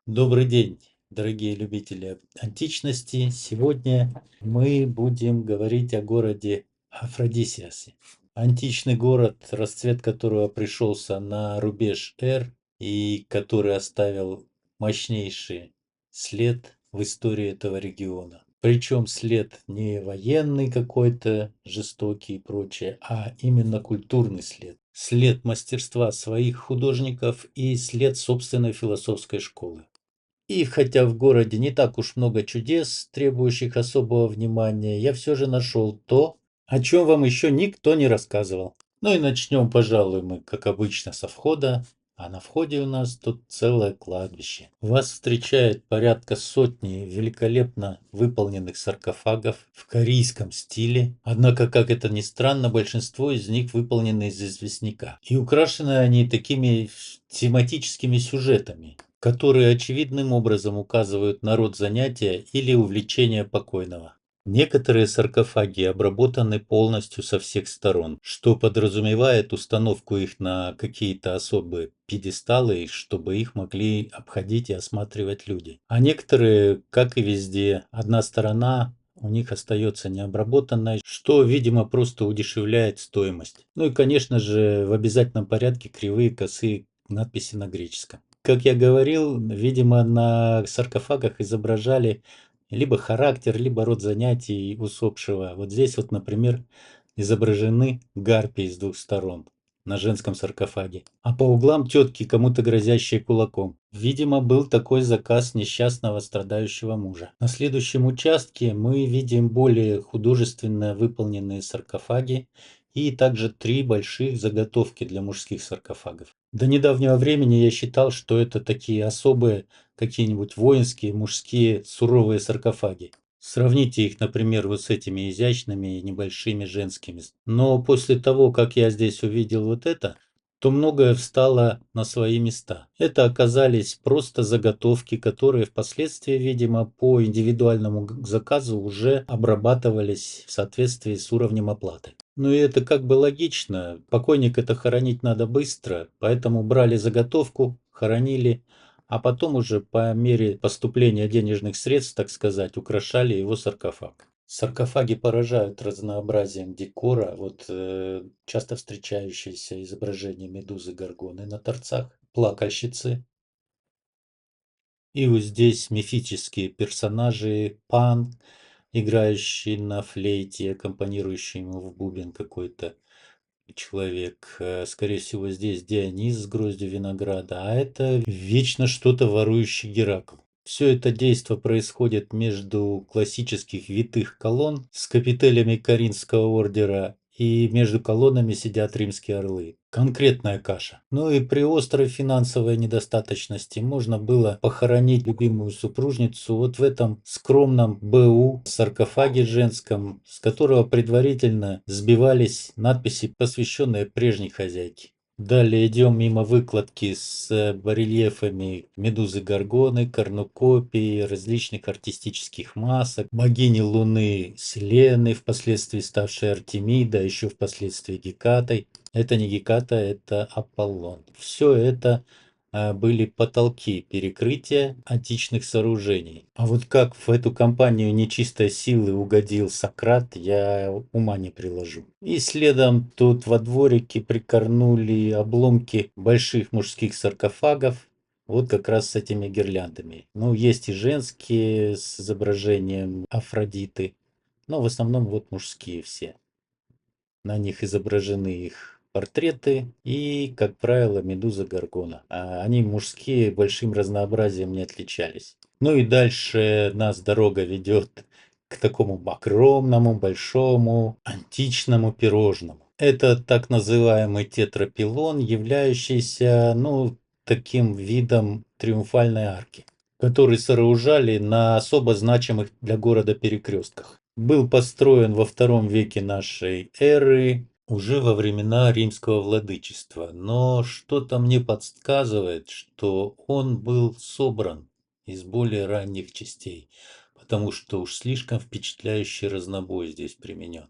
Добрый день, дорогие любители античности. Сегодня мы будем говорить о городе Афродисиасе. Античный город, расцвет которого пришелся на рубеж эр и который оставил мощнейший след в истории этого региона. Причем след не военный какой-то, жестокий и прочее, а именно культурный след. След мастерства своих художников и след собственной философской школы. И хотя в городе не так уж много чудес, требующих особого внимания, я все же нашел то, о чем вам еще никто не рассказывал. Ну и начнем, пожалуй, мы, как обычно, со входа. А на входе у нас тут целое кладбище. Вас встречает порядка сотни великолепно выполненных саркофагов в корейском стиле. Однако, как это ни странно, большинство из них выполнены из известняка. И украшены они такими тематическими сюжетами, которые очевидным образом указывают на род занятия или увлечения покойного. Некоторые саркофаги обработаны полностью со всех сторон, что подразумевает установку их на какие-то особые пьедесталы, чтобы их могли обходить и осматривать люди. А некоторые, как и везде, одна сторона у них остается необработанной, что, видимо, просто удешевляет стоимость. Ну и, конечно же, в обязательном порядке кривые, косые надписи на греческом. Как я говорил, видимо, на саркофагах изображали либо характер, либо род занятий усопшего. Вот здесь вот, например, изображены гарпии с двух сторон на женском саркофаге, а по углам тетки, кому-то грозящие кулаком. Видимо, был такой заказ несчастного страдающего мужа. На следующем участке мы видим более художественно выполненные саркофаги и также три больших заготовки для мужских саркофагов. До недавнего времени я считал, что это такие особые какие-нибудь воинские, мужские, суровые саркофаги. Сравните их, например, вот с этими изящными и небольшими женскими. Но после того, как я здесь увидел вот это, то многое встало на свои места. Это оказались просто заготовки, которые впоследствии, видимо, по индивидуальному заказу уже обрабатывались в соответствии с уровнем оплаты. Ну и это как бы логично. Покойник это хоронить надо быстро, поэтому брали заготовку, хоронили, а потом уже по мере поступления денежных средств, так сказать, украшали его саркофаг. Саркофаги поражают разнообразием декора, вот часто встречающиеся изображения медузы Горгоны на торцах, плакальщицы. И вот здесь мифические персонажи, Пан, играющий на флейте, аккомпанирующий ему в бубен какой-то человек. Скорее всего, здесь Дионис с гроздью винограда, а это вечно что-то ворующий Геракл. Все это действо происходит между классических витых колонн с капителями Коринфского ордера, и между колоннами сидят римские орлы. Конкретная каша. Ну и при острой финансовой недостаточности можно было похоронить любимую супружницу вот в этом скромном БУ саркофаге женском, с которого предварительно сбивались надписи, посвященные прежней хозяйке. Далее идем мимо выкладки с барельефами Медузы Горгоны, корнукопии, различных артистических масок, богини Луны Селены, впоследствии ставшей Артемида, еще впоследствии Гекатой. Это не Геката, это Аполлон. Все это были потолки перекрытия античных сооружений. А вот как в эту компанию нечистой силы угодил Сократ, я ума не приложу. И следом тут во дворике прикорнули обломки больших мужских саркофагов, вот как раз с этими гирляндами. Ну, есть и женские с изображением Афродиты, но в основном вот мужские все. На них изображены их портреты и, как правило, медуза Горгона. А они мужские, большим разнообразием не отличались. Ну и дальше нас дорога ведет к такому огромному, большому, античному пирожному. Это так называемый тетрапилон, являющийся, ну, таким видом триумфальной арки, который сооружали на особо значимых для города перекрестках. Был построен во втором веке нашей эры, уже во времена римского владычества, но что-то мне подсказывает, что он был собран из более ранних частей, потому что уж слишком впечатляющий разнобой здесь применен.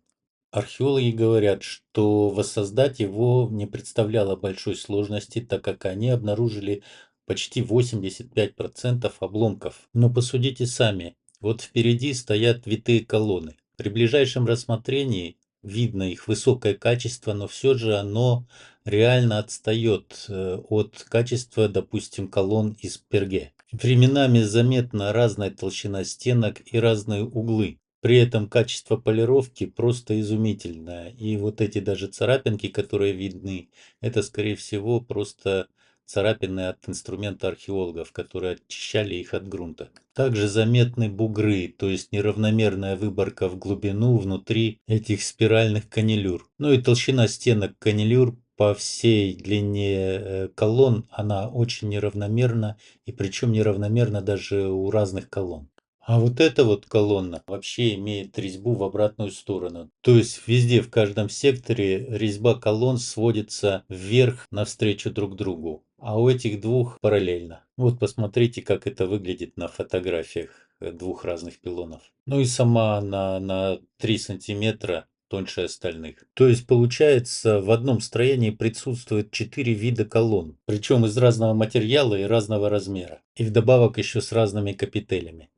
Археологи говорят, что воссоздать его не представляло большой сложности, так как они обнаружили почти 85% обломков. Но посудите сами, вот впереди стоят витые колонны. При ближайшем рассмотрении видно их высокое качество, но все же оно реально отстает от качества, допустим, колонн из Перге. Временами заметна разная толщина стенок и разные углы. При этом качество полировки просто изумительное. И вот эти даже царапинки, которые видны, это скорее всего просто царапины от инструмента археологов, которые очищали их от грунта. Также заметны бугры, то есть неравномерная выборка в глубину внутри этих спиральных канилюр. Ну и толщина стенок канилюр по всей длине колонн, она очень неравномерна, и причем неравномерна даже у разных колонн. А вот эта вот колонна вообще имеет резьбу в обратную сторону. То есть везде, в каждом секторе резьба колонн сводится вверх навстречу друг другу. А у этих двух параллельно. Вот посмотрите, как это выглядит на фотографиях двух разных пилонов. Ну и сама она на 3 сантиметра тоньше остальных. То есть получается, в одном строении присутствует 4 вида колонн. Причем из разного материала и разного размера. И вдобавок еще с разными капителями.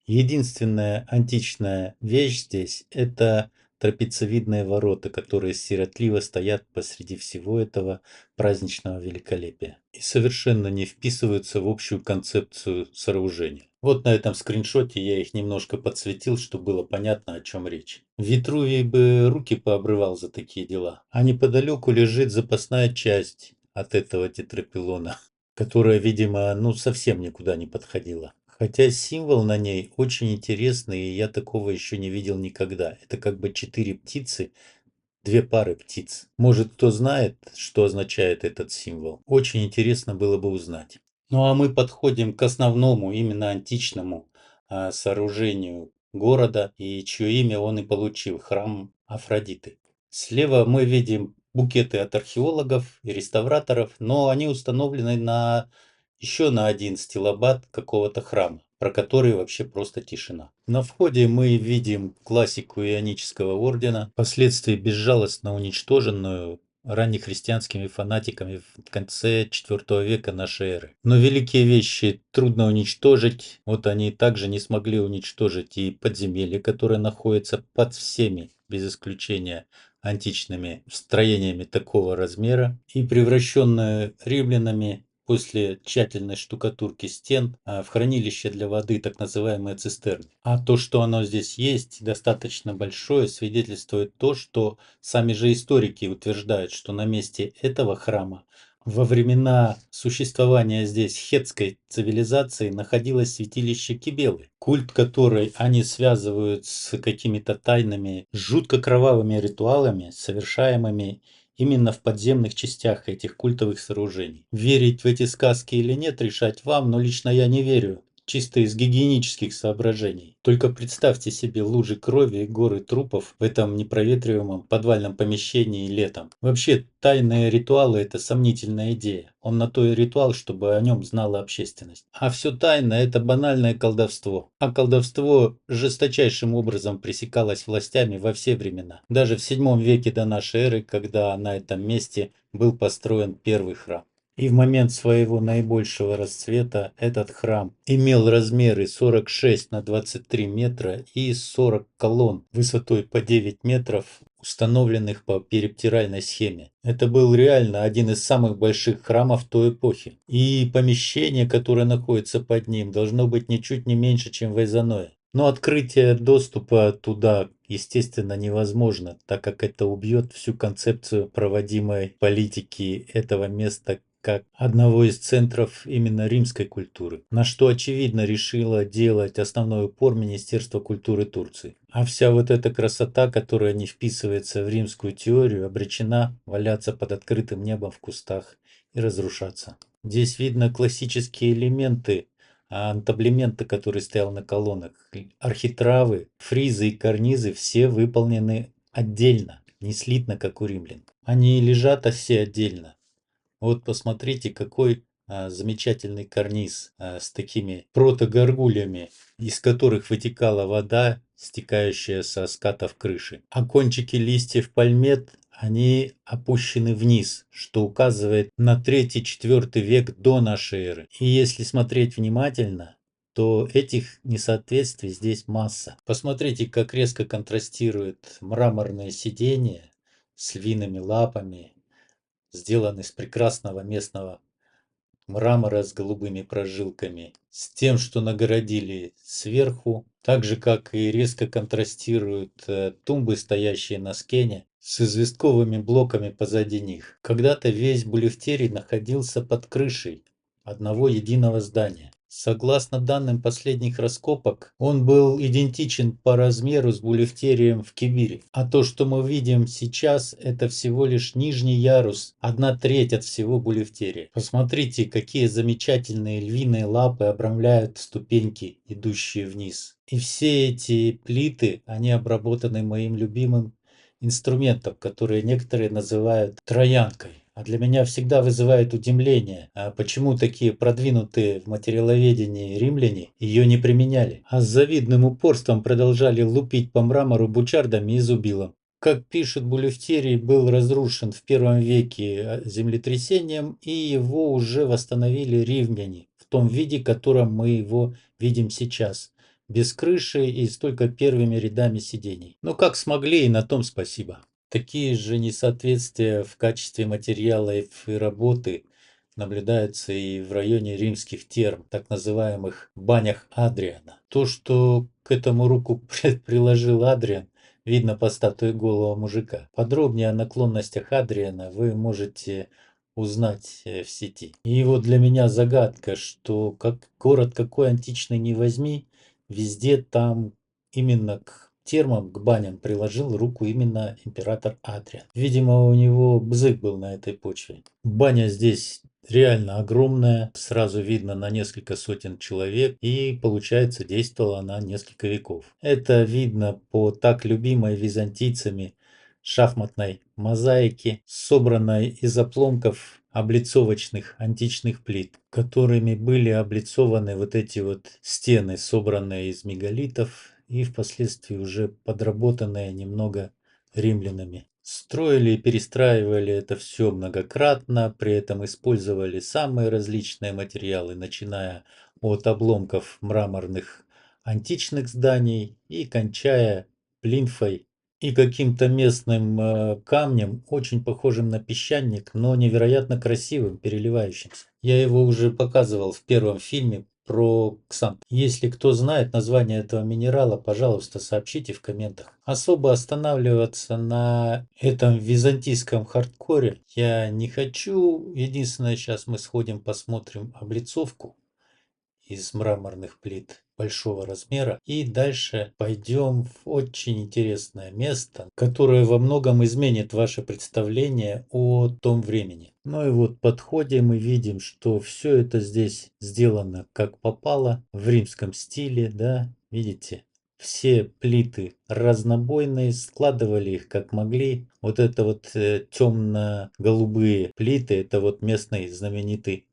Единственная античная вещь здесь – это трапециевидные ворота, которые сиротливо стоят посреди всего этого праздничного великолепия и совершенно не вписываются в общую концепцию сооружения. Вот на этом скриншоте я их немножко подсветил, чтобы было понятно, о чем речь. Витрувий бы руки пообрывал за такие дела, а неподалеку лежит запасная часть от этого тетрапилона, которая, видимо, ну совсем никуда не подходила. Хотя символ на ней очень интересный, и я такого еще не видел никогда. Это как бы 4 птицы, 2 пары птиц. Может, кто знает, что означает этот символ? Очень интересно было бы узнать. Ну а мы подходим к основному, именно античному сооружению города, и чье имя он и получил – храм Афродиты. Слева мы видим букеты от археологов и реставраторов, но они установлены еще на один стилобат какого-то храма, про который вообще просто тишина. На входе мы видим классику ионического ордена, впоследствии безжалостно уничтоженную раннехристианскими фанатиками в конце IV века нашей эры. Но великие вещи трудно уничтожить. Вот они также не смогли уничтожить и подземелье, которое находится под всеми, без исключения, античными строениями такого размера, и превращенное римлянами после тщательной штукатурки стен в хранилище для воды, так называемые цистерны. А то, что оно здесь есть, достаточно большое, свидетельствует то, что сами же историки утверждают, что на месте этого храма во времена существования здесь хетской цивилизации находилось святилище Кибелы, культ которой они связывают с какими-то тайными, жутко кровавыми ритуалами, совершаемыми именно в подземных частях этих культовых сооружений. Верить в эти сказки или нет, решать вам, но лично я не верю. Чисто из гигиенических соображений. Только представьте себе лужи крови и горы трупов в этом непроветриваемом подвальном помещении летом. Вообще, тайные ритуалы – это сомнительная идея. Он на то и ритуал, чтобы о нем знала общественность. А все тайно – это банальное колдовство. А колдовство жесточайшим образом пресекалось властями во все времена. Даже в VII веке до нашей эры, когда на этом месте был построен первый храм. И в момент своего наибольшего расцвета этот храм имел размеры 46 на 23 метра и 40 колонн высотой по 9 метров, установленных по периптиральной схеме. Это был реально один из самых больших храмов той эпохи. И помещение, которое находится под ним, должно быть ничуть не меньше, чем Вайзаное. Но открытие доступа туда, естественно, невозможно, так как это убьет всю концепцию проводимой политики этого места как одного из центров именно римской культуры, на что очевидно решило делать основной упор Министерство культуры Турции. А вся вот эта красота, которая не вписывается в римскую теорию, обречена валяться под открытым небом в кустах и разрушаться. Здесь видно классические элементы антаблемента, который стоял на колоннах. Архитравы, фризы и карнизы все выполнены отдельно, не слитно, как у римлян. Они лежат все отдельно. Вот посмотрите, какой замечательный карниз с такими протогаргульями, из которых вытекала вода, стекающая со скатов крыши. А кончики листьев пальмет, они опущены вниз, что указывает на 3-4 век до нашей эры. И если смотреть внимательно, то этих несоответствий здесь масса. Посмотрите, как резко контрастирует мраморное сиденье с львиными лапами, сделанный из прекрасного местного мрамора с голубыми прожилками, с тем, что нагородили сверху, так же, как и резко контрастируют тумбы, стоящие на скене, с известковыми блоками позади них. Когда-то весь Булефтерий находился под крышей одного единого здания. Согласно данным последних раскопок, он был идентичен по размеру с Булефтерием в Кибире. А то, что мы видим сейчас, это всего лишь нижний ярус, 1/3 от всего Булефтерия. Посмотрите, какие замечательные львиные лапы обрамляют ступеньки, идущие вниз. И все эти плиты, они обработаны моим любимым инструментом, который некоторые называют троянкой. А для меня всегда вызывает удивление, почему такие продвинутые в материаловедении римляне ее не применяли, а с завидным упорством продолжали лупить по мрамору бучардами и зубилом. Как пишет Булефтерий, был разрушен в первом веке землетрясением, и его уже восстановили римляне в том виде, в котором мы его видим сейчас, без крыши и с только первыми рядами сидений. Но как смогли, и на том спасибо. Такие же несоответствия в качестве материалов и работы наблюдаются и в районе римских терм, так называемых банях Адриана. То, что к этому руку приложил Адриан, видно по статуе голого мужика. Подробнее о наклонностях Адриана вы можете узнать в сети. И вот для меня загадка, что как город какой античный не возьми, везде там именно к термам, к баням приложил руку именно император Адриан. Видимо, у него бзык был на этой почве. Баня здесь реально огромная, сразу видно на несколько сотен человек, и получается действовала она несколько веков. Это видно по так любимой византийцами шахматной мозаике, собранной из обломков облицовочных античных плит, которыми были облицованы вот эти вот стены, собранные из мегалитов и впоследствии уже подработанные немного римлянами. Строили и перестраивали это все многократно, при этом использовали самые различные материалы, начиная от обломков мраморных античных зданий и кончая плинфой и каким-то местным камнем, очень похожим на песчаник, но невероятно красивым, переливающимся. Я его уже показывал в первом фильме про ксант. Если кто знает название этого минерала, пожалуйста, сообщите в комментах. Особо останавливаться на этом византийском хардкоре я не хочу. Единственное, сейчас мы сходим посмотрим облицовку из мраморных плит большого размера. И дальше пойдем в очень интересное место, которое во многом изменит ваше представление о том времени. Ну и вот подходим и видим, что все это здесь сделано как попало, в римском стиле, да, видите? Все плиты разнобойные, складывали их как могли. Вот это вот темно-голубые плиты, это вот местный знаменитый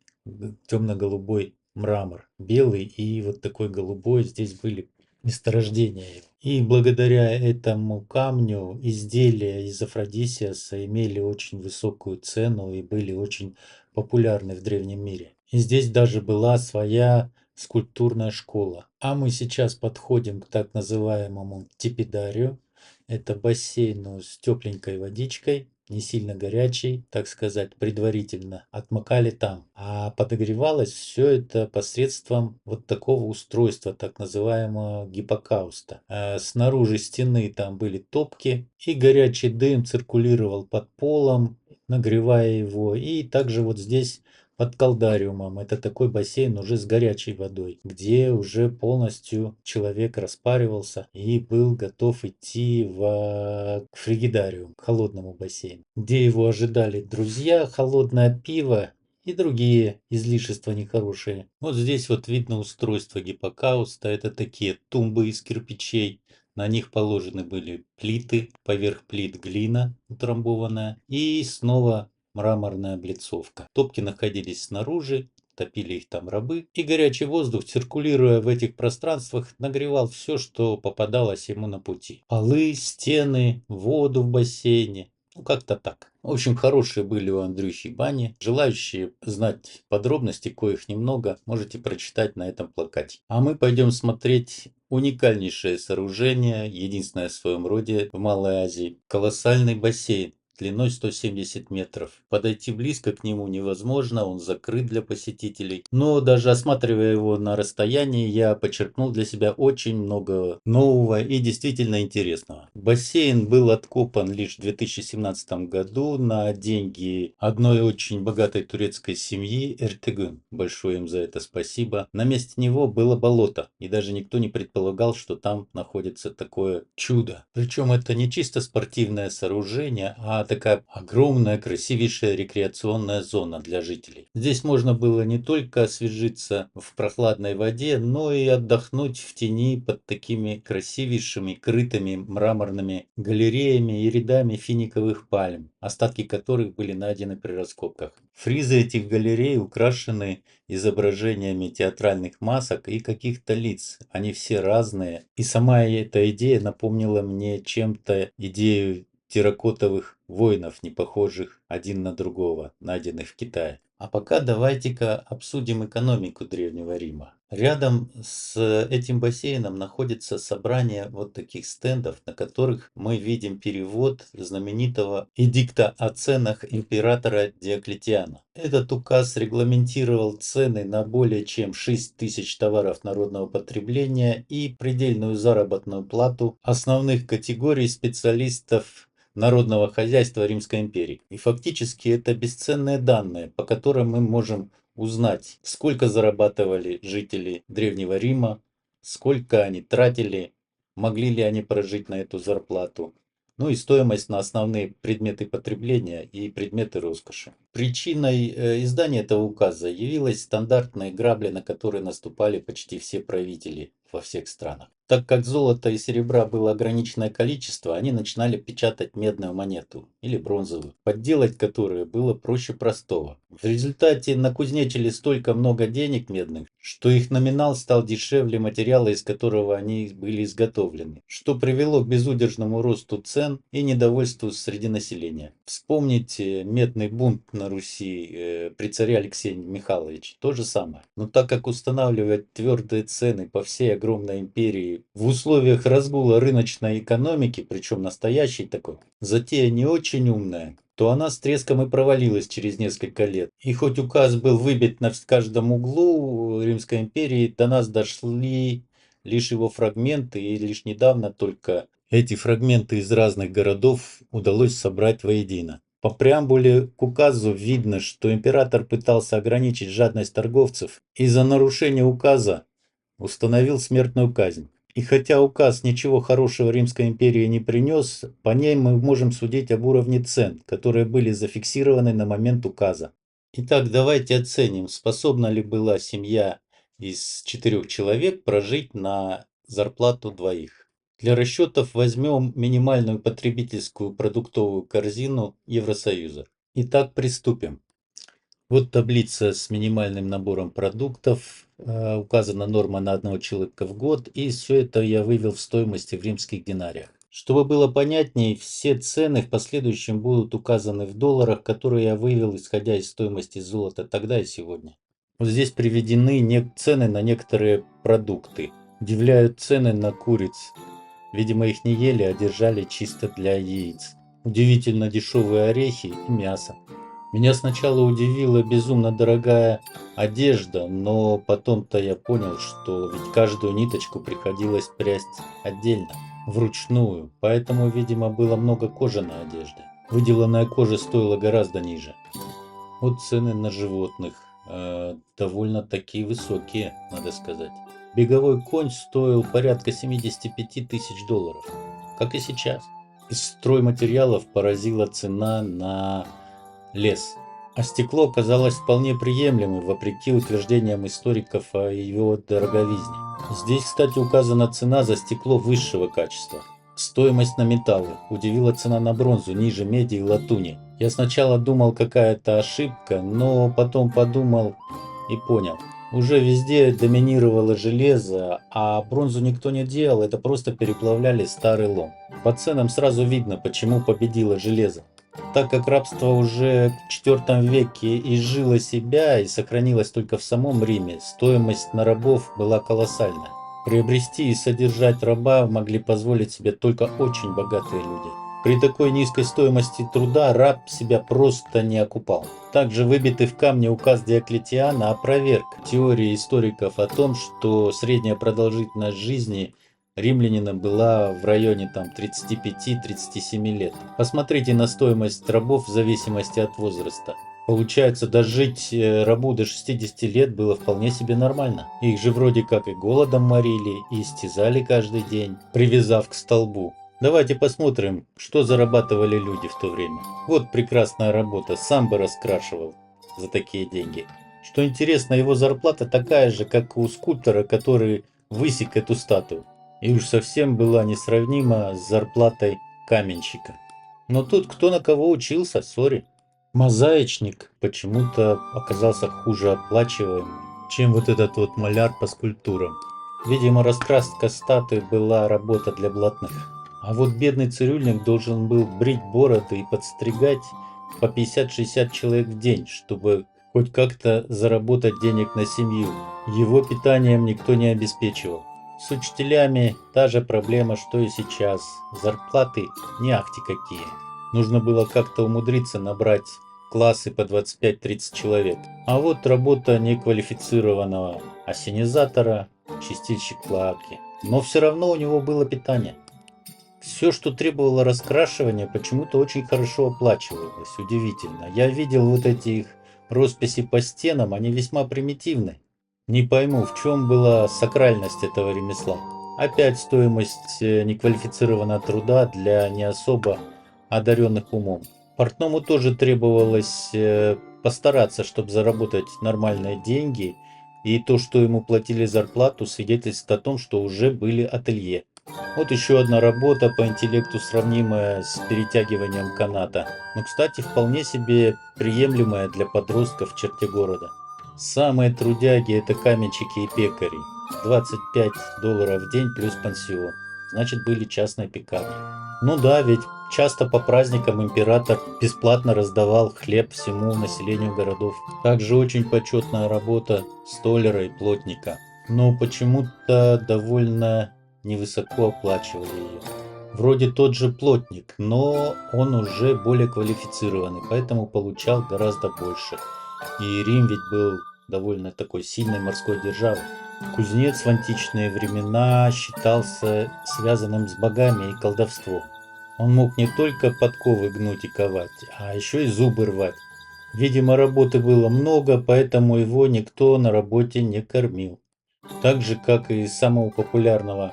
темно-голубой мрамор. Белый и вот такой голубой здесь были месторождения. И благодаря этому камню изделия из Афродисиаса имели очень высокую цену и были очень популярны в древнем мире. И здесь даже была своя скульптурная школа. А мы сейчас подходим к так называемому Тепидарию. Это бассейну с тепленькой водичкой, не сильно горячий, так сказать, предварительно отмокали там. А подогревалось все это посредством вот такого устройства, так называемого гиппокауста. Снаружи стены там были топки, и горячий дым циркулировал под полом, нагревая его. И также вот здесь под калдариумом. Это такой бассейн уже с горячей водой, где уже полностью человек распаривался и был готов идти в фригидариум, к холодному бассейну, где его ожидали друзья, холодное пиво и другие излишества нехорошие. Вот здесь вот видно устройство гиппокауста. Это такие тумбы из кирпичей. На них положены были плиты, поверх плит глина утрамбованная и снова мраморная облицовка. Топки находились снаружи, топили их там рабы, и горячий воздух, циркулируя в этих пространствах, нагревал все, что попадалось ему на пути. Полы, стены, воду в бассейне. Ну, как-то так. В общем, хорошие были у Андрюхи бани. Желающие знать подробности, коих немного, можете прочитать на этом плакате. А мы пойдем смотреть уникальнейшее сооружение, единственное в своем роде в Малой Азии. Колоссальный бассейн длиной 170 метров. Подойти близко к нему невозможно, он закрыт для посетителей. Но даже осматривая его на расстоянии, я подчеркнул для себя очень много нового и действительно интересного. Бассейн был откопан лишь в 2017 году на деньги одной очень богатой турецкой семьи Эртегün. Большое им за это спасибо. На месте него было болото, и даже никто не предполагал, что там находится такое чудо. Причем это не чисто спортивное сооружение, а такая огромная, красивейшая рекреационная зона для жителей. Здесь можно было не только освежиться в прохладной воде, но и отдохнуть в тени под такими красивейшими крытыми мраморными галереями и рядами финиковых пальм, остатки которых были найдены при раскопках. Фризы этих галерей украшены изображениями театральных масок и каких-то лиц. Они все разные. И сама эта идея напомнила мне чем-то идею терракотовых воинов, не похожих один на другого, найденных в Китае. А пока давайте-ка обсудим экономику Древнего Рима. Рядом с этим бассейном находится собрание вот таких стендов, на которых мы видим перевод знаменитого эдикта о ценах императора Диоклетиана. Этот указ регламентировал цены на более чем 6 тысяч товаров народного потребления и предельную заработную плату основных категорий специалистов народного хозяйства Римской империи. И фактически это бесценные данные, по которым мы можем узнать, сколько зарабатывали жители Древнего Рима, сколько они тратили, могли ли они прожить на эту зарплату, ну и стоимость на основные предметы потребления и предметы роскоши. Причиной издания этого указа явилась стандартная грабли, на которые наступали почти все правители во всех странах. Так как золота и серебра было ограниченное количество, они начинали печатать медную монету или бронзовую, подделать которую было проще простого. В результате накузнечили столько много денег медных, что их номинал стал дешевле материала, из которого они были изготовлены, что привело к безудержному росту цен и недовольству среди населения. Вспомните медный бунт на Руси при царе Алексее Михайловиче. То же самое. Но так как устанавливать твердые цены по всей огромной империи в условиях разгула рыночной экономики, причем настоящей такой, затея не очень умная, то она с треском и провалилась через несколько лет. И хоть указ был выбит на каждом углу Римской империи, до нас дошли лишь его фрагменты, и лишь недавно только эти фрагменты из разных городов удалось собрать воедино. По преамбуле к указу видно, что император пытался ограничить жадность торговцев и за нарушение указа установил смертную казнь. И хотя указ ничего хорошего Римской империи не принес, по ней мы можем судить об уровне цен, которые были зафиксированы на момент указа. Итак, давайте оценим, способна ли была семья из 4 человек прожить на зарплату двоих. Для расчетов возьмем минимальную потребительскую продуктовую корзину Евросоюза. Итак, приступим. Вот таблица с минимальным набором продуктов. Указана норма на одного человека в год. И все это я вывел в стоимости в римских динариях. Чтобы было понятнее, все цены в последующем будут указаны в долларах, которые я вывел, исходя из стоимости золота тогда и сегодня. Вот здесь приведены цены на некоторые продукты. Удивляют цены на куриц. Видимо, их не ели, а держали чисто для яиц. Удивительно дешевые орехи и мясо. Меня сначала удивила безумно дорогая одежда, но потом-то я понял, что ведь каждую ниточку приходилось прясть отдельно, вручную, поэтому, видимо, было много кожаной одежды. Выделанная кожа стоила гораздо ниже. Вот цены на животных довольно-таки высокие, надо сказать. Беговой конь стоил порядка 75 тысяч долларов, как и сейчас. Из стройматериалов поразила цена на лес. А стекло оказалось вполне приемлемым, вопреки утверждениям историков о его дороговизне. Здесь, кстати, указана цена за стекло высшего качества. Стоимость на металлы. Удивила цена на бронзу, ниже меди и латуни. Я сначала думал, какая-то ошибка, но потом подумал и понял. Уже везде доминировало железо, а бронзу никто не делал, это просто переплавляли старый лом. По ценам сразу видно, почему победило железо. Так как рабство уже в IV веке изжило себя и сохранилось только в самом Риме, стоимость на рабов была колоссальна. Приобрести и содержать раба могли позволить себе только очень богатые люди. При такой низкой стоимости труда раб себя просто не окупал. Также выбитый в камне указ Диоклетиана опроверг теории историков о том, что средняя продолжительность жизни римлянина была в районе 35-37 лет. Посмотрите на стоимость рабов в зависимости от возраста. Получается, дожить рабу до 60 лет было вполне себе нормально. Их же вроде как и голодом морили, и истязали каждый день, привязав к столбу. Давайте посмотрим, что зарабатывали люди в то время. Вот прекрасная работа, сам бы раскрашивал за такие деньги. Что интересно, его зарплата такая же, как у скульптора, который высек эту статую. И уж совсем была несравнима с зарплатой каменщика. Но тут кто на кого учился, сори. Мозаичник почему-то оказался хуже оплачиваемым, чем вот этот вот маляр по скульптурам. Видимо, раскраска статуи была работа для блатных. А вот бедный цирюльник должен был брить бороды и подстригать по 50-60 человек в день, чтобы хоть как-то заработать денег на семью. Его питанием никто не обеспечивал. С учителями та же проблема, что и сейчас. Зарплаты не ахти какие. Нужно было как-то умудриться набрать классы по 25-30 человек. А вот работа неквалифицированного ассенизатора, чистильщик клоаки. Но все равно у него было питание. Все, что требовало раскрашивания, почему-то очень хорошо оплачивалось. Удивительно. Я видел вот эти их росписи по стенам, они весьма примитивны. Не пойму, в чем была сакральность этого ремесла. Опять стоимость неквалифицированного труда для не особо одаренных умом. Портному тоже требовалось постараться, чтобы заработать нормальные деньги, и то, что ему платили зарплату, свидетельствует о том, что уже были ателье. Вот еще одна работа по интеллекту, сравнимая с перетягиванием каната, но, кстати, вполне себе приемлемая для подростков в черте города. Самые трудяги — это каменщики и пекари. $25 в день плюс пансион. Значит, были частные пекарни. Ну да, ведь часто по праздникам император бесплатно раздавал хлеб всему населению городов. Также очень почетная работа столяра и плотника. Но почему-то довольно невысоко оплачивали ее. Вроде тот же плотник, но он уже более квалифицированный, поэтому получал гораздо больше. И Рим ведь был довольно такой сильной морской державой. Кузнец в античные времена считался связанным с богами и колдовством. Он мог не только подковы гнуть и ковать, а еще и зубы рвать. Видимо, работы было много, поэтому его никто на работе не кормил. Так же, как и самого популярного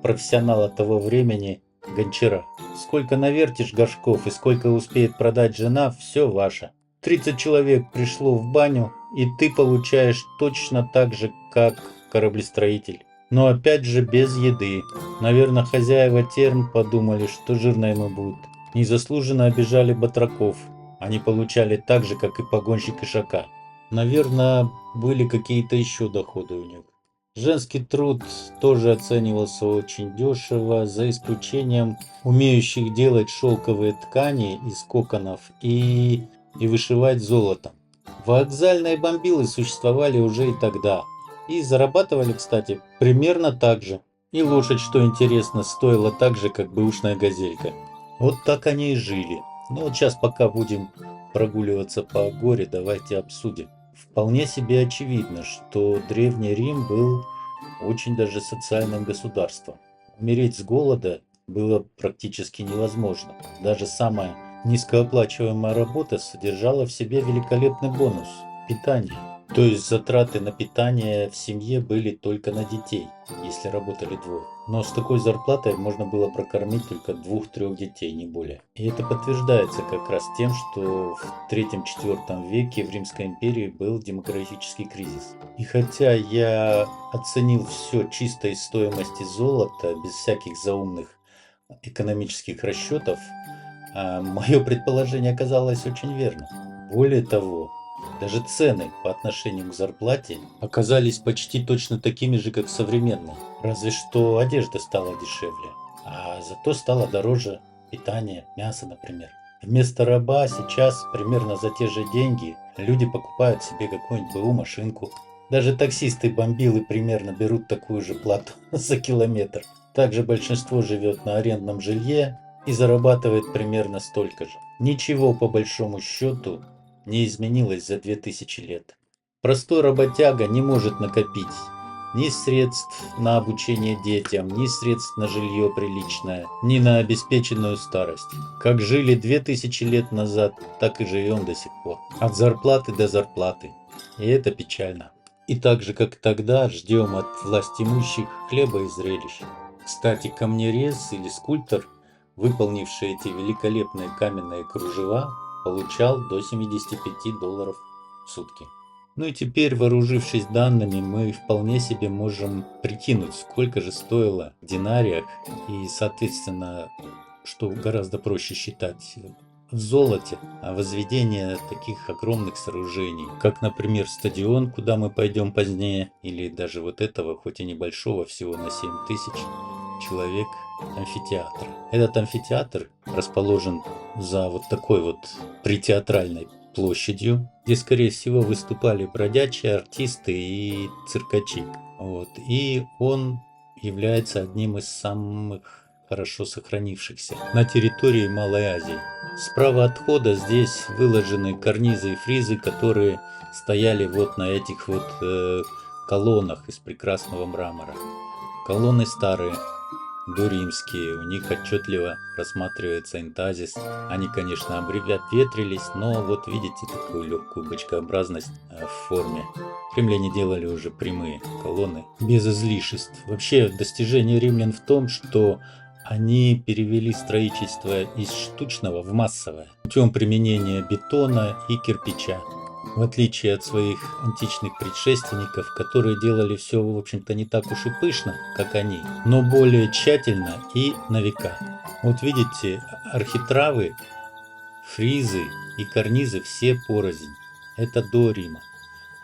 профессионала того времени — гончара. Сколько навертишь горшков и сколько успеет продать жена — все ваше. 30 человек пришло в баню, и ты получаешь точно так же, как кораблестроитель. Но опять же без еды. Наверное, хозяева терм подумали, что жирно ему будет. Незаслуженно обижали батраков. Они получали так же, как и погонщик ишака. Наверное, были какие-то еще доходы у них. Женский труд тоже оценивался очень дешево, за исключением умеющих делать шелковые ткани из коконов и вышивать золотом. Вокзальные бомбилы существовали уже и тогда. И зарабатывали, кстати, примерно так же. И лошадь, что интересно, стоила так же, как бэушная газелька. Вот так они и жили. Но вот сейчас, пока будем прогуливаться по Агоре, давайте обсудим. Вполне себе очевидно, что Древний Рим был очень даже социальным государством. Умереть с голода было практически невозможно. Даже самая низкооплачиваемая работа содержала в себе великолепный бонус — питание. То есть затраты на питание в семье были только на детей, если работали двое. Но с такой зарплатой можно было прокормить только 2-3 детей, не более. И это подтверждается как раз тем, что в 3-4 веке в Римской империи был демографический кризис. И хотя я оценил все чисто из стоимости золота, без всяких заумных экономических расчетов, мое предположение оказалось очень верным. Более того, даже цены по отношению к зарплате оказались почти точно такими же, как современные. Разве что одежда стала дешевле, а зато стало дороже питание, мясо, например. Вместо раба сейчас примерно за те же деньги люди покупают себе какую-нибудь БУ машинку. Даже таксисты-бомбилы примерно берут такую же плату за километр. Также большинство живет на арендном жилье и зарабатывает примерно столько же. Ничего по большому счету не изменилось за 2000 лет. Простой работяга не может накопить ни средств на обучение детям, ни средств на жилье приличное, ни на обеспеченную старость. Как жили 2000 лет назад, так и живем до сих пор. От зарплаты до зарплаты. И это печально. И так же, как тогда, ждем от властимущих хлеба и зрелищ. Кстати, камнерез или скульптор, выполнивший эти великолепные каменные кружева, получал до $75 в сутки. Ну и теперь, вооружившись данными, мы вполне себе можем прикинуть, сколько же стоило в динариях и, соответственно, что гораздо проще считать, в золоте, возведение таких огромных сооружений, как, например, стадион, куда мы пойдем позднее, или даже вот этого, хоть и небольшого, всего на 7000 человек, амфитеатр. Этот амфитеатр расположен за вот такой вот притеатральной площадью, где, скорее всего, выступали бродячие артисты и циркачи. Вот. И он является одним из самых хорошо сохранившихся на территории Малой Азии. Справа от входа здесь выложены карнизы и фризы, которые стояли вот на этих вот колоннах из прекрасного мрамора. Колонны старые, доримские, у них отчетливо просматривается энтазис. Они, конечно, обветрились, но вот видите такую легкую бочкообразность в форме. Римляне делали уже прямые колонны, без излишеств. Вообще, достижение римлян в том, что они перевели строительство из штучного в массовое путем применения бетона и кирпича. В отличие от своих античных предшественников, которые делали все, в общем-то, не так уж и пышно, как они, но более тщательно и на века. Вот видите, архитравы, фризы и карнизы все порознь. Это до Рима.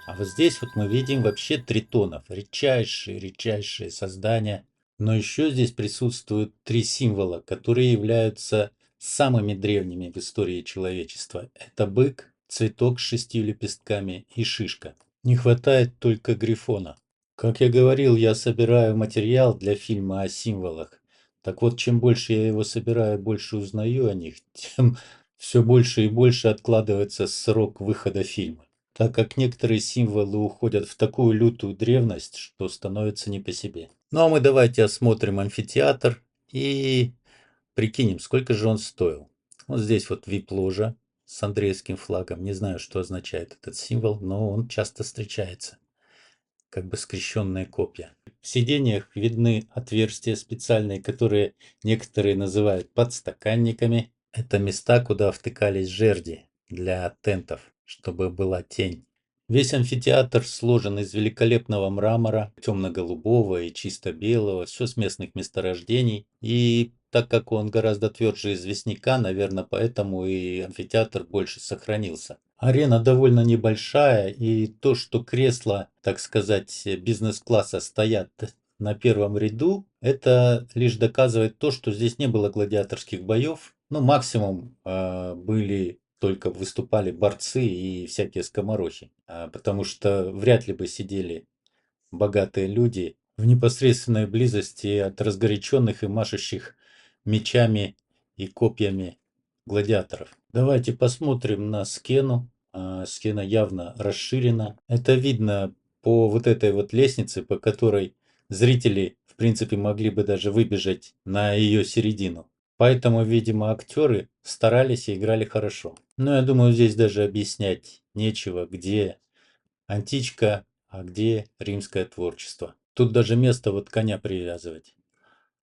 А вот здесь вот мы видим вообще тритонов, редчайшие создания. Но еще здесь присутствуют три символа, которые являются самыми древними в истории человечества. Это бык, цветок с 6 лепестками и шишка. Не хватает только грифона. Как я говорил, я собираю материал для фильма о символах. Так вот, чем больше я его собираю, больше узнаю о них, тем все больше и больше откладывается срок выхода фильма, так как некоторые символы уходят в такую лютую древность, что становится не по себе. Ну а мы давайте осмотрим амфитеатр и прикинем, сколько же он стоил. Вот здесь вот вип-ложа с андреевским флагом. Не знаю, что означает этот символ, но он часто встречается. Как бы скрещенные копья. В сиденьях видны отверстия специальные, которые некоторые называют подстаканниками. Это места, куда втыкались жерди для тентов, чтобы была тень. Весь амфитеатр сложен из великолепного мрамора, темно-голубого и чисто белого, все с местных месторождений. И так как он гораздо тверже известняка, наверное, поэтому и амфитеатр больше сохранился. Арена довольно небольшая, и то, что кресла, так сказать, бизнес-класса стоят на первом ряду, это лишь доказывает то, что здесь не было гладиаторских боев. Ну, максимум были только выступали борцы и всякие скоморохи, потому что вряд ли бы сидели богатые люди в непосредственной близости от разгоряченных и машущих мечами и копьями гладиаторов. Давайте посмотрим на скену. Скена явно расширена. Это видно по вот этой вот лестнице, по которой зрители, в принципе, могли бы даже выбежать на ее середину. Поэтому, видимо, актеры старались и играли хорошо. Но я думаю, здесь даже объяснять нечего, где античка, а где римское творчество. Тут даже место вот коня привязывать.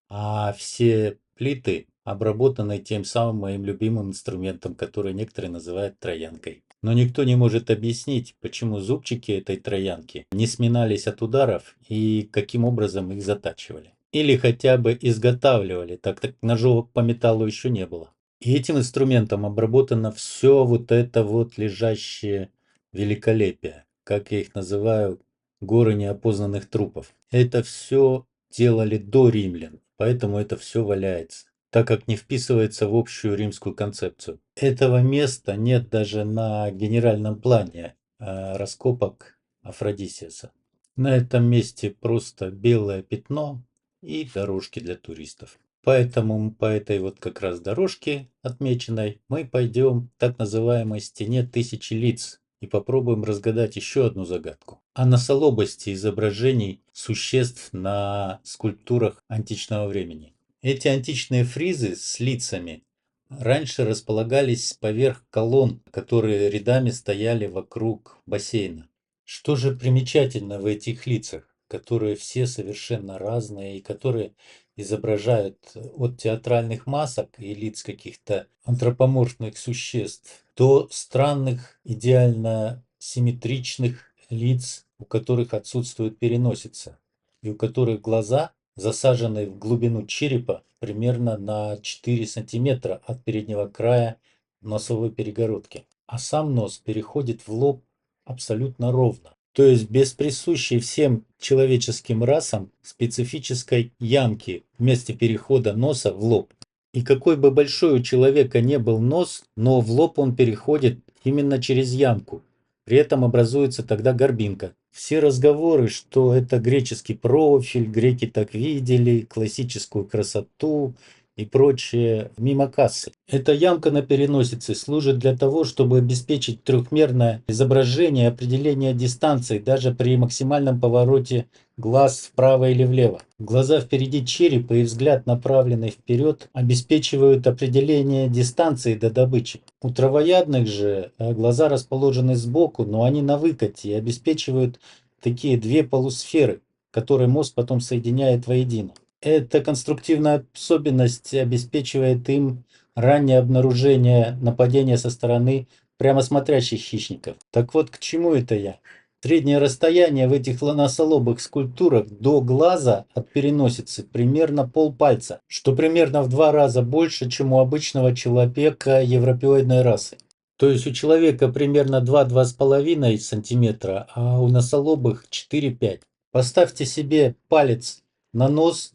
А все плиты обработаны тем самым моим любимым инструментом, который некоторые называют троянкой. Но никто не может объяснить, почему зубчики этой троянки не сминались от ударов и каким образом их затачивали. Или хотя бы изготавливали, так как ножовок по металлу еще не было. И этим инструментом обработано все вот это вот лежащее великолепие, как я их называю, горы неопознанных трупов. Это все делали до римлян, поэтому это все валяется. так как не вписывается в общую римскую концепцию. Этого места нет даже на генеральном плане раскопок Афродисиаса. На этом месте просто белое пятно и дорожки для туристов. Поэтому по этой вот как раз дорожке отмеченной мы пойдем к так называемой стене тысячи лиц и попробуем разгадать еще одну загадку. О носолобости изображений существ на скульптурах античного времени. Эти античные фризы с лицами раньше располагались поверх колонн, которые рядами стояли вокруг бассейна. Что же примечательно в этих лицах, которые все совершенно разные и которые изображают от театральных масок и лиц каких-то антропоморфных существ до странных, идеально симметричных лиц, у которых отсутствует переносица и у которых глаза засажены в глубину черепа примерно на 4 сантиметра от переднего края носовой перегородки. А сам нос переходит в лоб абсолютно ровно. То есть без присущей всем человеческим расам специфической ямки вместе перехода носа в лоб. И какой бы большой у человека не был нос, но в лоб он переходит именно через ямку. При этом образуется тогда горбинка. Все разговоры, что это греческий профиль, греки так видели, классическую красоту и прочее, мимо кассы. Эта ямка на переносице служит для того, чтобы обеспечить трехмерное изображение и определение дистанции даже при максимальном повороте глаз вправо или влево. Глаза впереди черепа и взгляд, направленный вперед, обеспечивают определение дистанции до добычи. У травоядных же глаза расположены сбоку, но они на выкате и обеспечивают такие две полусферы, которые мозг потом соединяет воедино. Эта конструктивная особенность обеспечивает им раннее обнаружение нападения со стороны прямо смотрящих хищников. Так вот, к чему это я? Среднее расстояние в этих носолобых скульптурах до глаза от переносицы примерно полпальца, что примерно в 2 раза больше, чем у обычного человека европеоидной расы. То есть у человека примерно 2-2,5 сантиметра, а у носолобых 4-5. Поставьте себе палец на нос,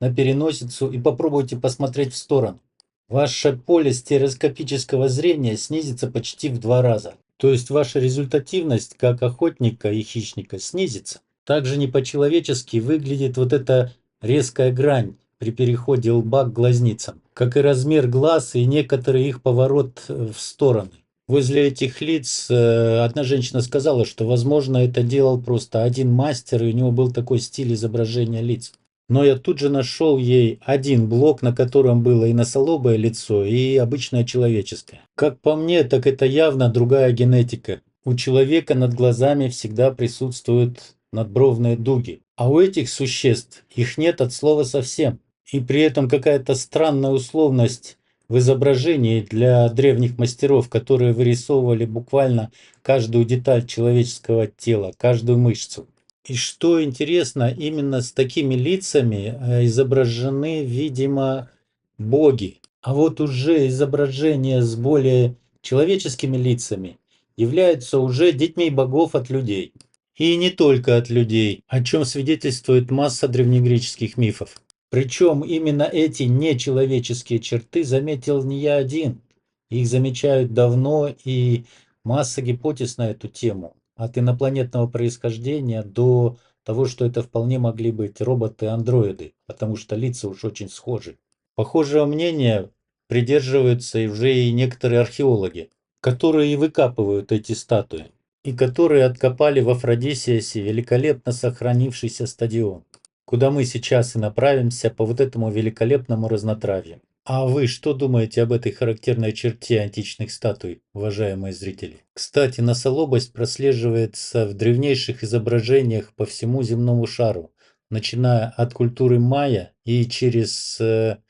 на переносицу и попробуйте посмотреть в сторону. Ваше поле стереоскопического зрения снизится почти в 2 раза. То есть ваша результативность как охотника и хищника снизится. Также не по-человечески выглядит вот эта резкая грань при переходе лба к глазницам, как и размер глаз и некоторый их поворот в стороны. Возле этих лиц одна женщина сказала, что, возможно, это делал просто один мастер, и у него был такой стиль изображения лиц. Но я тут же нашел ей один блок, на котором было и носолобое лицо, и обычное человеческое. Как по мне, так это явно другая генетика. У человека над глазами всегда присутствуют надбровные дуги, а у этих существ их нет от слова совсем. И при этом какая-то странная условность в изображении для древних мастеров, которые вырисовывали буквально каждую деталь человеческого тела, каждую мышцу. И что интересно, именно с такими лицами изображены, видимо, боги. А вот уже изображения с более человеческими лицами являются уже детьми богов от людей. И не только от людей, о чем свидетельствует масса древнегреческих мифов. Причем именно эти нечеловеческие черты заметил не я один. Их замечают давно, и масса гипотез на эту тему. От инопланетного происхождения до того, что это вполне могли быть роботы-андроиды, потому что лица уж очень схожи. Похожего мнения придерживаются и уже и некоторые археологи, которые и выкапывают эти статуи, и которые откопали в Афродисиасе великолепно сохранившийся стадион, куда мы сейчас и направимся по вот этому великолепному разнотравью. А вы что думаете об этой характерной черте античных статуй, уважаемые зрители? Кстати, носолобость прослеживается в древнейших изображениях по всему земному шару, начиная от культуры майя и через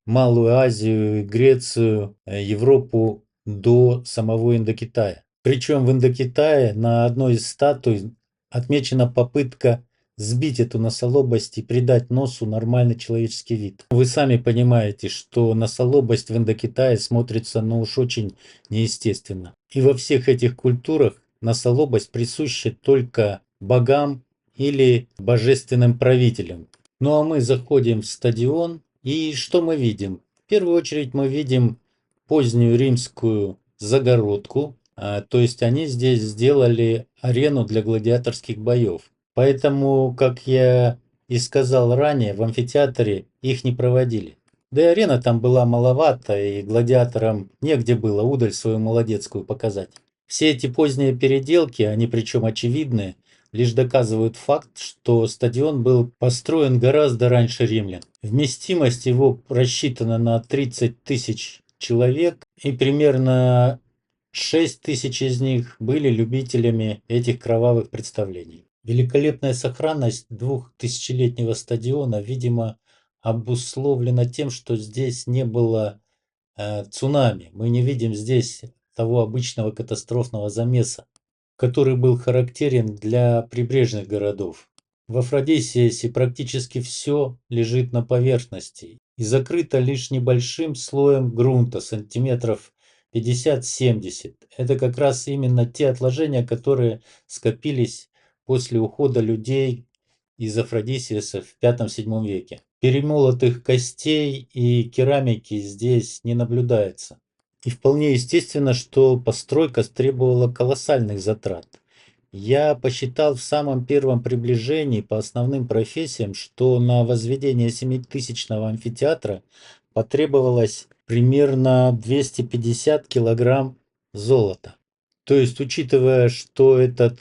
Малую Азию, Грецию, Европу до самого Индокитая. Причем в Индокитае на одной из статуй отмечена попытка сбить эту носолобость и придать носу нормальный человеческий вид. Вы сами понимаете, что носолобость в Индокитае смотрится ну уж очень неестественно. И во всех этих культурах носолобость присуща только богам или божественным правителям. Ну а мы заходим в стадион, и что мы видим? первую очередь мы видим позднюю римскую загородку, то есть они здесь сделали арену для гладиаторских боев. Поэтому, как я и сказал ранее, в амфитеатре их не проводили. Да и арена там была маловато, и гладиаторам негде было удаль свою молодецкую показать. Все эти поздние переделки, они причем очевидные, лишь доказывают факт, что стадион был построен гораздо раньше римлян. Вместимость его рассчитана на 30 тысяч человек, и примерно 6 тысяч из них были любителями этих кровавых представлений. Великолепная сохранность двухтысячелетнего стадиона, видимо, обусловлена тем, что здесь не было цунами. Мы не видим здесь того обычного катастрофного замеса, который был характерен для прибрежных городов. В Афродисиасе практически все лежит на поверхности и закрыто лишь небольшим слоем грунта, сантиметров 50-70. Это как раз именно те отложения, которые скопились после ухода людей из Афродисиаса в V-VII веке. Перемолотых костей и керамики здесь не наблюдается. И вполне естественно, что постройка требовала колоссальных затрат. Я посчитал в самом первом приближении по основным профессиям, что на возведение 7000-го амфитеатра потребовалось примерно 250 килограмм золота. То есть, учитывая, что этот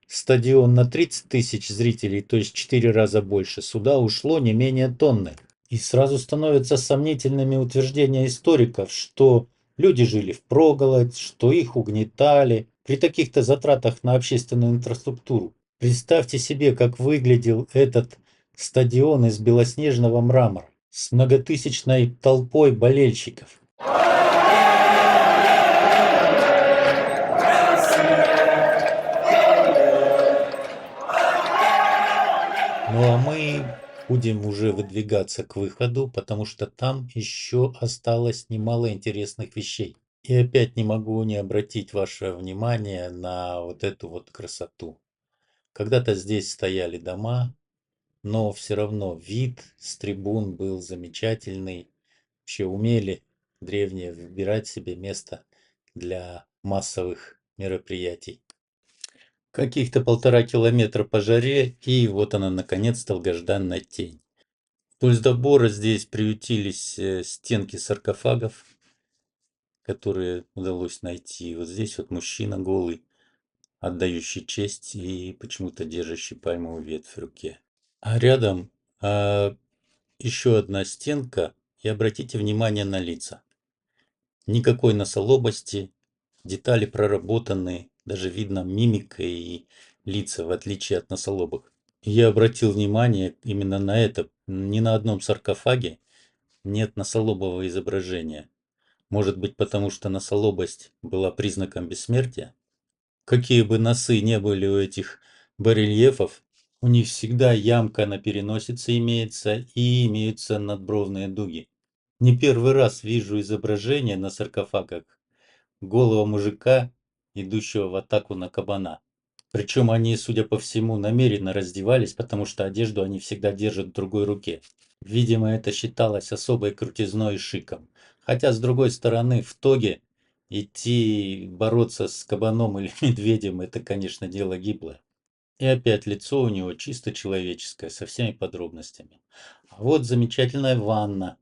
стадион на 30 тысяч зрителей, то есть 4 раза больше, сюда ушло не менее тонны. И сразу становятся сомнительными утверждения историков, что люди жили впроголодь, что их угнетали при таких-то затратах на общественную инфраструктуру. Представьте себе, как выглядел этот стадион из белоснежного мрамора с многотысячной толпой болельщиков. Ну а мы будем уже выдвигаться к выходу, потому что там еще осталось немало интересных вещей. И опять не могу не обратить ваше внимание на вот эту вот красоту. Когда-то здесь стояли дома, но все равно вид с трибун был замечательный. Вообще умели древние выбирать себе место для массовых мероприятий. Каких-то 1,5 километра по жаре, и вот она, наконец, долгожданная тень. Вдоль забора здесь приютились стенки саркофагов, которые удалось найти. Вот здесь вот мужчина голый, отдающий честь и почему-то держащий пальмовую ветвь в руке. А рядом еще одна стенка, и обратите внимание на лица. Никакой носолобости, детали проработаны, даже видно мимика и лица, в отличие от носолобых. Я обратил внимание именно на это. Ни на одном саркофаге нет носолобого изображения. Может быть, потому что носолобость была признаком бессмертия? Какие бы носы не были у этих барельефов, у них всегда ямка на переносице имеется и имеются надбровные дуги. Не первый раз вижу изображение на саркофагах голого мужика, идущего в атаку на кабана. Причем они, судя по всему, намеренно раздевались, потому что одежду они всегда держат в другой руке. Видимо, это считалось особой крутизной и шиком. Хотя, с другой стороны, в тоге идти бороться с кабаном или медведем – это, конечно, дело гиблое. И опять лицо у него чисто человеческое, со всеми подробностями. А вот замечательная ванна.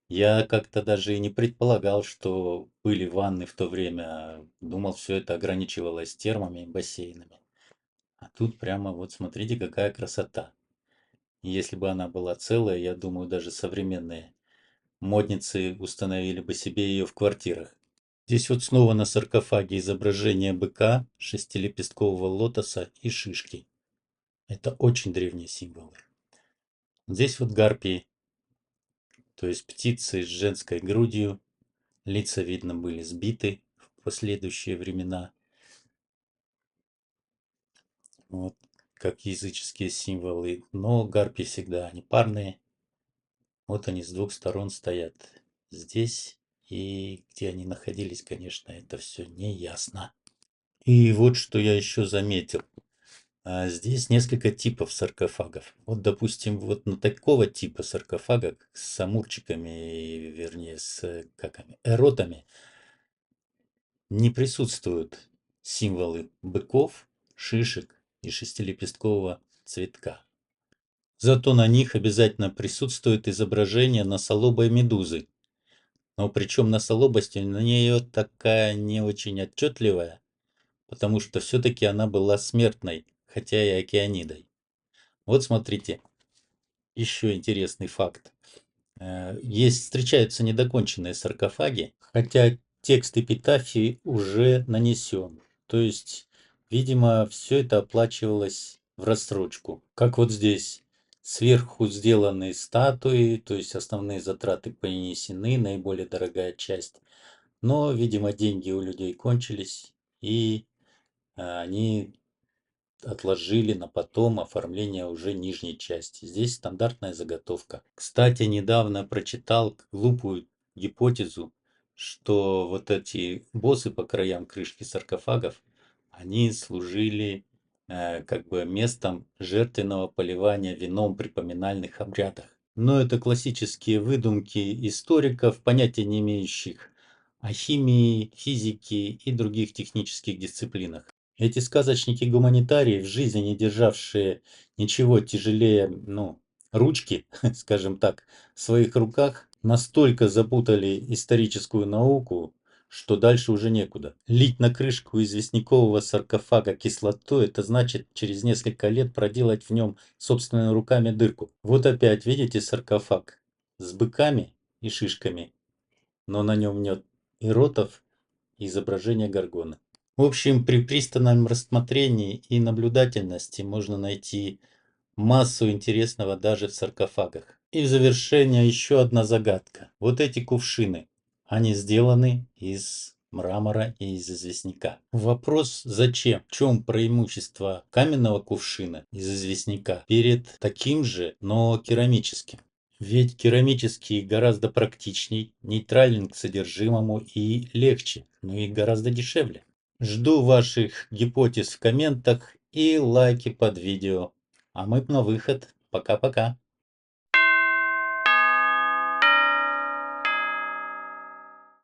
Я как-то даже и не предполагал, что были ванны в то время. Думал, все это ограничивалось термами и бассейнами. А тут прямо вот смотрите, какая красота. И если бы она была целая, я думаю, даже современные модницы установили бы себе ее в квартирах. Здесь вот снова на саркофаге изображение быка, шестилепесткового лотоса и шишки. Это очень древние символы. Здесь вот гарпии, то есть птицы с женской грудью. Лица, видно, были сбиты в последующие времена. Вот, как языческие символы. Но гарпии всегда они парные. Вот они с двух сторон стоят. Здесь и где они находились, конечно, это все не ясно. И вот что я еще заметил. Здесь несколько типов саркофагов. Вот, допустим, вот на такого типа саркофага с амурчиками, вернее, эротами, не присутствуют символы быков, шишек и шестилепесткового цветка. Зато на них обязательно присутствует изображение носолобой медузы. Но причем носолобость у нее такая не очень отчетливая, потому что все-таки она была смертной, хотя и океанидой. Вот смотрите, еще интересный факт. Встречаются недоконченные саркофаги, хотя текст эпитафии уже нанесен. То есть, видимо, все это оплачивалось в рассрочку. Как вот здесь. Сверху сделаны статуи, то есть основные затраты понесены, наиболее дорогая часть. Но, видимо, деньги у людей кончились, и они отложили на потом оформление уже нижней части. Здесь стандартная заготовка. Кстати, недавно прочитал глупую гипотезу, что вот эти боссы по краям крышки саркофагов, они служили как бы местом жертвенного поливания вином при поминальных обрядах. Но это классические выдумки историков, понятия не имеющих о химии, физике и других технических дисциплинах. Эти сказочники-гуманитарии, в жизни не державшие ничего тяжелее, ручки, скажем так, в своих руках, настолько запутали историческую науку, что дальше уже некуда. Лить на крышку известнякового саркофага кислоту – это значит через несколько лет проделать в нем собственными руками дырку. Вот опять видите саркофаг с быками и шишками, но на нем нет и ротов, и изображения горгоны. В общем, при пристальном рассмотрении и наблюдательности можно найти массу интересного даже в саркофагах. И в завершение еще одна загадка. Вот эти кувшины, они сделаны из мрамора и из известняка. Вопрос зачем? В чем преимущество каменного кувшина из известняка перед таким же, но керамическим? Ведь керамический гораздо практичней, нейтрален к содержимому и легче, но и гораздо дешевле. Жду ваших гипотез в комментах и лайки под видео. А мы на выход. Пока-пока.